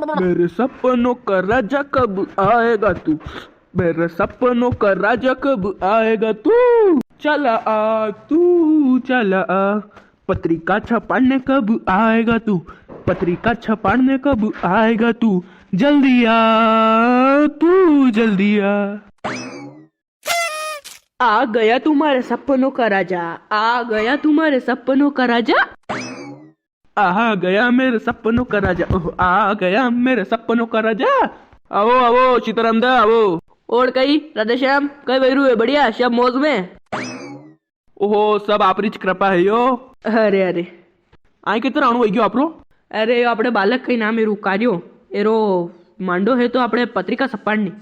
मेरे सपनों का राजा कब आएगा तू, मेरे सपनों का राजा कब आएगा तू, चला आ तू चला आ, पत्रिका छपाने कब आएगा तू, पत्रिका छपाने कब आएगा तू, जल्दी आ तू जल्दी आ गया तुम्हारे सपनों का राजा, आ गया तुम्हारे सपनों का राजा, आ गया मेरे सपनों का राजा, ओह आ गया मेरे सपनों का राजा। आओ आओ सीताराम दा आओ। और कई राधेश्याम कई बैरू है बढ़िया सब मौज में। ओहो सब आपरी ज कृपा है यो। अरे अरे आई कितने आणु वही गयो आपरो। अरे आपणे बालक कई नाम एरू कार्यो एरो मांडो है तो आपणे पत्रिका छपाड़नी।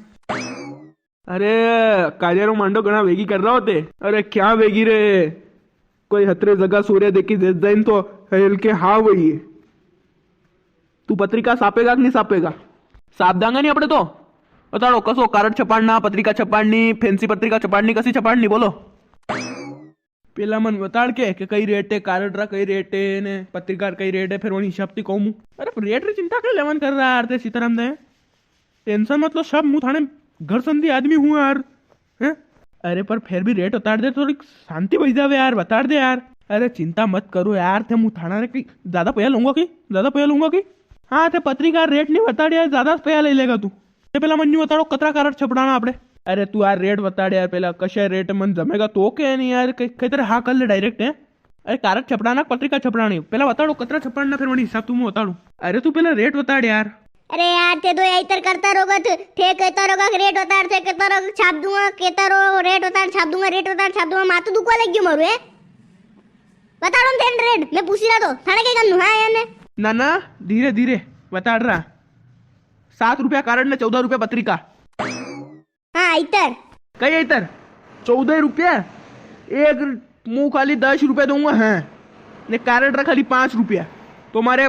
अरे कार्यारो मांडो घना वेगी कर रहा होते। अरे क्या वेगी रे, कोई हतरे जगह सूर्य देखी जाइन तो हेल के हाँ वही है। तू पत्रिका छापेगा कि नहीं छापेगा? छाप देंगे नहीं अपने तो बताओ कसो कार्ड छपाड़ना, पत्रिका छपाड़नी, फैंसी पत्रिका छपाड़नी, कसी छपाड़नी बोलो। पेला मन बताड़ के कई रेट है कार्ड रा कई रेट है ने पत्रिका कई रेट है, फिर वो हिसाब थी कहूं। अरे रेट री चिंता कर लेवन कर रहा यार ते सीताराम दे, टेंशन मतलब सब मुँह थाने घर संधि आदमी हूँ यार है। अरे पर फिर भी रेट उतार दे थोड़ी शांति बच जावे यार, बता दे यार। अरे चिंता मत करो यार, थे मुँह थाना रे कहीं ज्यादा पैसा लूंगा कि ज्यादा पैसा लूंगा कि हाँ थे पत्रिका रेट नहीं बता यार, ज्यादा पैसा ले लेगा तू। पेला मन नहीं बताड़ो कतरा कार्ड छपड़ाना आपड़े। अरे तू यार रेट बता यार पहला कशे रेट मन जमेगा तो के नहीं यार, कई तरह हाँ कर ले डायरेक्ट है। अरे कार्ड छपड़ाना पत्रिका छपड़ानी पहला बताड़ो कतरा छपड़ना, फिर वही हिसाब तू मैं बताड़ू। अरे तू पहला रेट बता यार। अरे यार ते तो इधर करता रोगा थे कहता रोगा रेट उतार थे कहता रोगा छाप दूंगा, कहता रो रेट उतार छाप दूंगा, रेट उतार छाप दूंगा, मातु दुखवा लग गयो मारू है। बता रहा हूं तेन रेट मैं पूछ रहा तो थाने के गन्नू हां याने ना ना धीरे धीरे बता रहा। 7 रुपया कार्ड ने 14 रुपया पत्रिका। हाँ इधर कई इधर 14 रुपया, एक मुंह खाली 10 रुपया दूंगा है ने कार्ड रखा खाली 5 रुपया, तुम्हारे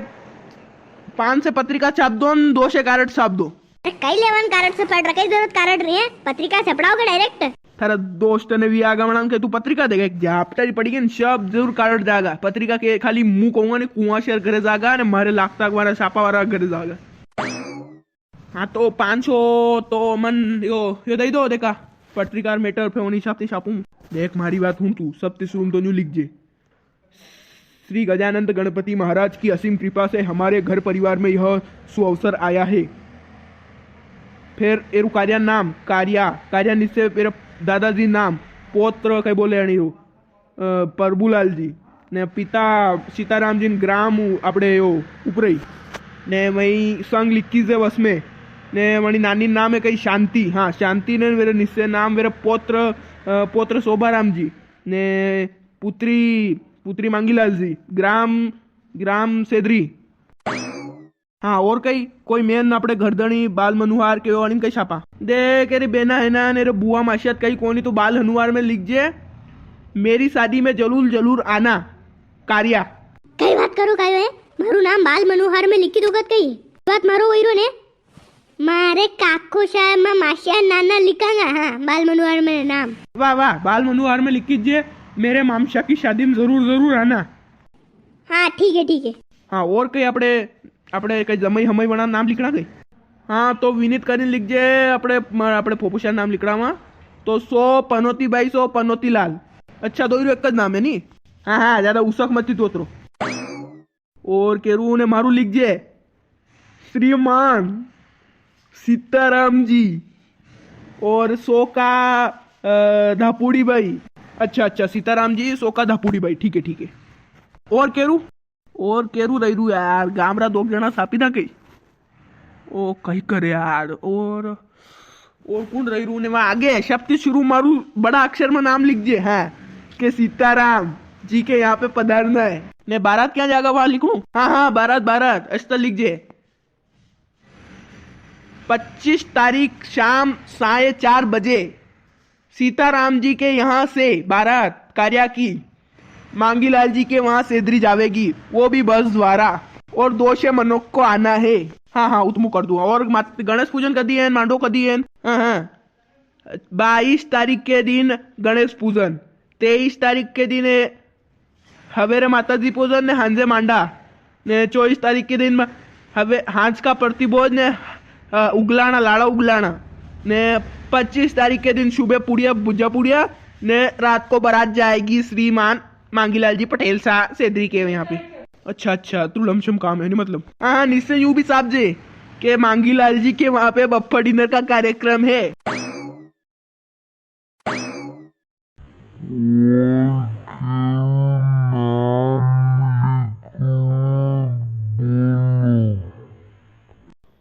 5 से पत्रिका छाप दो, 2 से कार्ड छाप दो। कई लेवन कार्ड से पढ़ रखा जरूरत कार्ड रही है, पत्रिका छपड़ाओगे डायरेक्ट। थारा दोस्त ने भी आगा मना के तू पत्रिका देगा जापटा पड़ी गई सब जरूर कार्ड जाएगा, पत्रिका के खाली मुंह कहूंगा ने कुआं शेयर करे जाएगा ने मारे लाख तक वाला छापा वाला करे जाएगा। हाँ तो 500 तो मन यो दे दो, देखा पत्रिका मेटर फिर उन्हीं हिसाब से छापूं। देख मारी बात हूं तू सब शुरू तो न्यू लिख जे। श्री गजानंद गणपति महाराज की असीम कृपा से हमारे घर परिवार में यह सुअवसर आया है। फिर एरु कार्या नाम कार्या निश्चय मेरा दादाजी नाम पौत्र कई बोले अणीरो प्रभुलाल जी ने पिता सीताराम जी ग्राम अपने यो उपरई ने वही संग लिखी से बस में ने वही नानी नाम है कई शांति, हाँ शांति ने मेरे निश्चय नाम मेरा पौत्र शोभाराम जी ने पुत्री मांगीलाल जी ग्राम सेदरी। हाँ और कई कोई मेन अपने घरधणी बाल मनुहार के और कई छापा देख रे बेना है ना ने बुआ माशियत कई कोनी तो बाल हनुहार में लिख जे मेरी शादी में जरूर आना कार्या। कई बात करो कायो है मारू नाम बाल मनोहर में लिखी दोगत कई बात मारो वहीरो ने मारे काको शायद मां माशिया नाना लिखांगा। हाँ बाल मनोहर में नाम वाह वाह बाल मनोहर में लिख कीजिए मेरे मामशा की शादी में जरूर आना। हाँ ठीक है। हाँ और कई अपने कई जमई हमई बना नाम लिखना गई। हाँ तो विनीत करीन लिख जे अपने फोपुशा नाम लिखना वहाँ तो 100 पनौती बाई 100 पनौती लाल। अच्छा दो एक नाम है नी। हाँ ज्यादा उसक मत तोतरो। और केरू ने मारू लिख जे श्रीमान सीताराम जी और 100 का धापुड़ी बाई। अच्छा सीताराम जी 100 का धापुड़ी बाई ठीक है। और केरू रही रू यार गामरा 2 जना सापी ना कई ओ कही करे यार। और कौन रही रू ने वहां आगे शब्द शुरू मारू बड़ा अक्षर में नाम लिख जे हाँ के सीताराम जी के यहाँ पे पधारना है ने बारात क्या जाएगा वहां लिखूं। हाँ बारात ऐसा लिख जे 25 तारीख शाम 4:30 बजे सीताराम जी के यहाँ से बारात कार्या की मांगीलाल जी के वहां सेदरी जावेगी, वो भी बस द्वारा और 2 मनोक को आना है। हाँ उतमु कर दूंगा। और गणेश पूजन कर दिए मांडो कर दिए। हाँ 22 तारीख के दिन गणेश पूजन, 23 तारीख के दिन हवेरे माता जी पूजन ने हंजे मांडा ने 24 तारीख के दिन હવે હાંચકા પડતી બોજ ને ઉગલાણા લાડા ઉગલાણા ने 25 तारीख के दिन सुबह पुड़िया भुजा पुड़िया ने रात को बारात जाएगी श्रीमान मांगीलाल जी पटेल शाह सेदरी के यहाँ पे। अच्छा अच्छा तू लमशम काम है नहीं मतलब। हाँ निश्चय यूं भी साहब जी के मांगीलाल जी के वहाँ पे बफ्फा डिनर का कार्यक्रम है।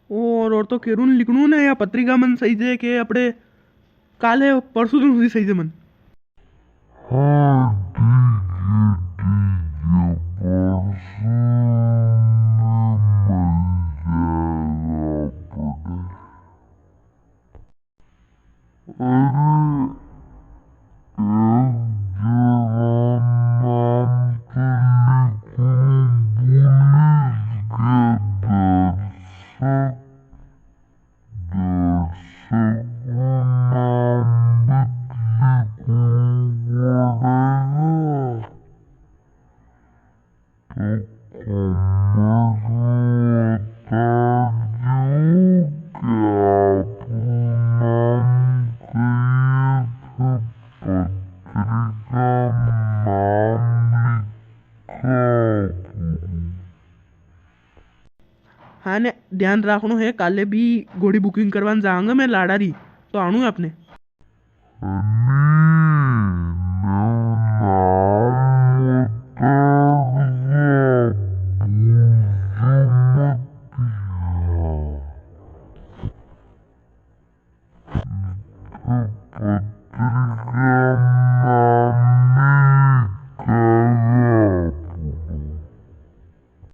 और तो केरू ने लिखणू ने या पत्रिका मन सही जे के अपने काले परसों दिन सही जे मन। हाँ ने ध्यान रखना है काले भी घोड़ी बुकिंग करवाने जाऊंगा मैं लाड़ा री तो आणू है अपने।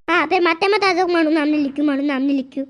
हाँ फिर माते मत आ जाओ मारू नाम नहीं लिखू